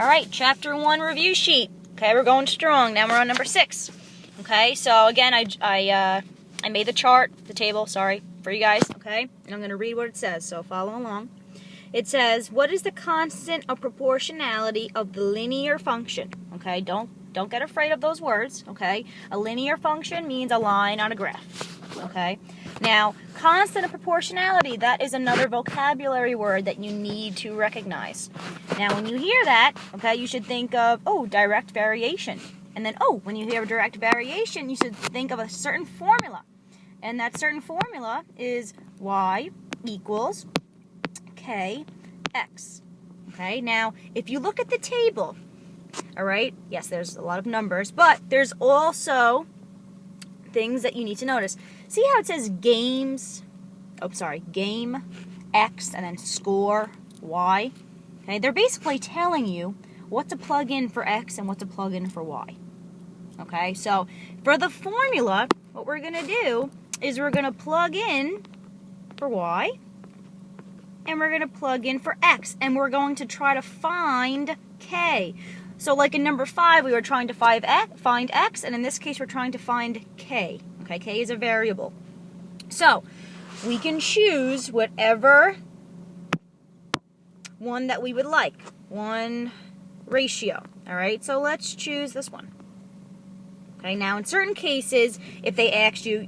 All right, chapter 1 review sheet. Okay, we're going strong. Now we're on number 6. Okay, so again, I made the chart, the table, sorry, for you guys, okay? And I'm going to read what it says, so follow along. It says, what is the constant of proportionality of the linear function? Okay, don't get afraid of those words, okay? A linear function means a line on a graph, okay? Now, constant of proportionality, that is another vocabulary word that you need to recognize. Now, when you hear that, okay, you should think of, oh, direct variation. And then, oh, when you hear direct variation, you should think of a certain formula. And that certain formula is y equals kx. Okay, now, if you look at the table, all right, yes, there's a lot of numbers, but there's also things that you need to notice. See how it says game X and then score Y? Okay, they're basically telling you what to plug in for X and what to plug in for Y. Okay, so for the formula, what we're going to do is we're going to plug in for Y and we're going to plug in for X and we're going to try to find K. So like in number 5, we were trying to find X, and in this case, we're trying to find K. Okay, K is a variable. So we can choose whatever one that we would like, one ratio. All right, so let's choose this one. Okay, now in certain cases, if they asked you,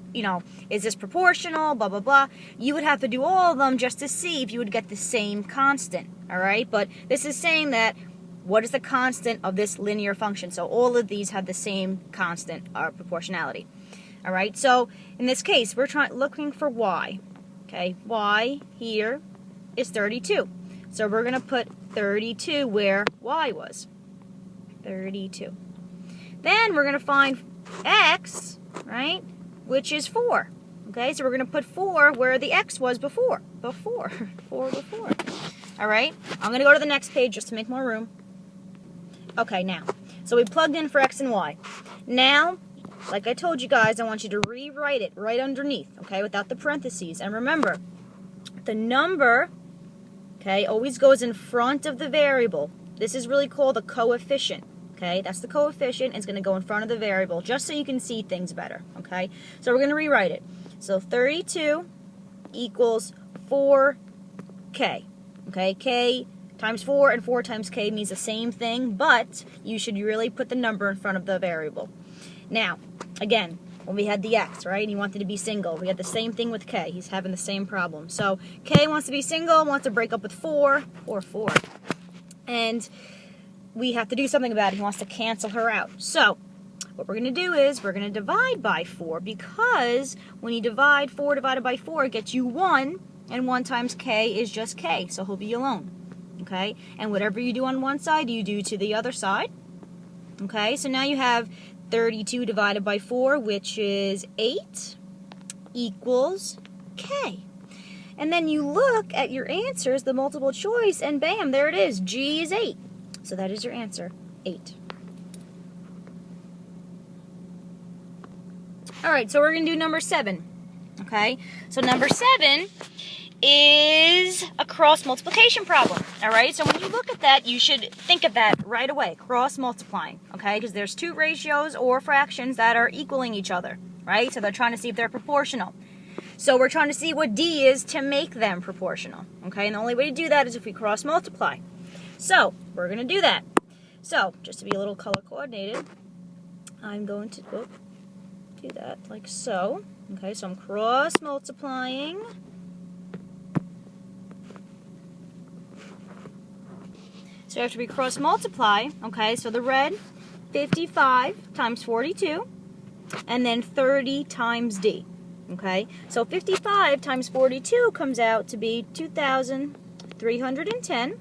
is this proportional, blah, blah, blah, you would have to do all of them just to see if you would get the same constant. All right, but this is saying that what is the constant of this linear function? So all of these have the same constant, proportionality. All right, so in this case, we're looking for y. Okay, y here is 32. So we're going to put 32 where y was. 32. Then we're going to find x, right, which is 4. Okay, so we're going to put 4 where the x was before. 4 before. All right, I'm going to go to the next page just to make more room. Okay, now, so we plugged in for x and y. Now, like I told you guys, I want you to rewrite it right underneath, okay, without the parentheses. And remember, the number, okay, always goes in front of the variable. This is really called a coefficient, okay? That's the coefficient. It's going to go in front of the variable just so you can see things better, okay? So we're going to rewrite it. So 32 equals 4k, okay? K times 4 and 4 times k means the same thing, but you should really put the number in front of the variable. Now, again, when we had the x, right, and he wanted to be single, we had the same thing with k. He's having the same problem. So k wants to be single, wants to break up with 4, or 4. And we have to do something about it. He wants to cancel her out. So what we're going to do is we're going to divide by 4, because when you divide 4 divided by 4, it gets you 1, and 1 times k is just k, so he'll be alone. Okay, and whatever you do on one side, you do to the other side. Okay, so now you have 32 divided by 4, which is 8, equals k. And then you look at your answers, the multiple choice, and bam, there it is. G is 8. So that is your answer, 8. All right, so we're going to do number 7. Okay, so number 7 is a cross multiplication problem. All right, so when you look at that, you should think of that right away, cross multiplying, okay, because there's two ratios or fractions that are equaling each other, right? So they're trying to see if they're proportional. So we're trying to see what D is to make them proportional, okay? And the only way to do that is if we cross multiply. So we're going to do that. So just to be a little color coordinated, I'm going to do that like so. Okay, so I'm cross multiplying. So after we cross multiply, okay, so the red, 55 times 42, and then 30 times D, okay? So 55 times 42 comes out to be 2,310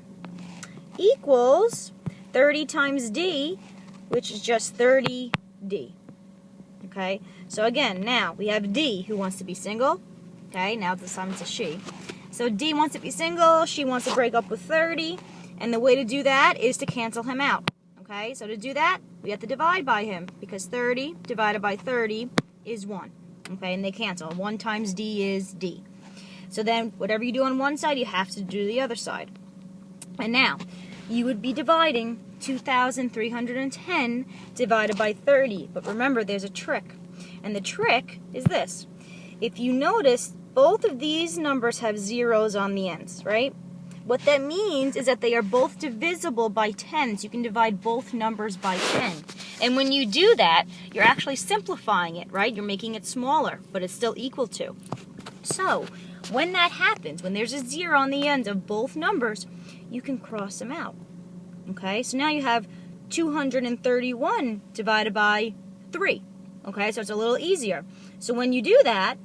equals 30 times D, which is just 30D, okay? So again, now we have D who wants to be single, okay? Now this time it's a she. So D wants to be single, she wants to break up with 30, and the way to do that is to cancel him out, okay? So to do that, we have to divide by him, because 30 divided by 30 is 1, okay? And they cancel. 1 times D is D. So then, whatever you do on one side, you have to do the other side. And now, you would be dividing 2,310 divided by 30. But remember, there's a trick. And the trick is this. If you notice, both of these numbers have zeros on the ends, right? What that means is that they are both divisible by 10, so you can divide both numbers by 10. And when you do that, you're actually simplifying it, right? You're making it smaller, but it's still equal to. So, when that happens, when there's a zero on the end of both numbers, you can cross them out. Okay, so now you have 231 divided by 3. Okay, so it's a little easier. So when you do that,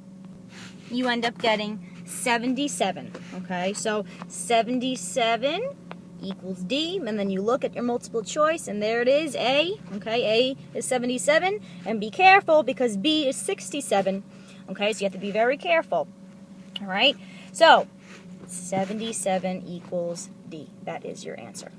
you end up getting 77. Okay, so 77 equals D, and then you look at your multiple choice, and there it is, A. Okay, A is 77, and be careful because B is 67. Okay, so you have to be very careful. All right, so 77 equals D. That is your answer.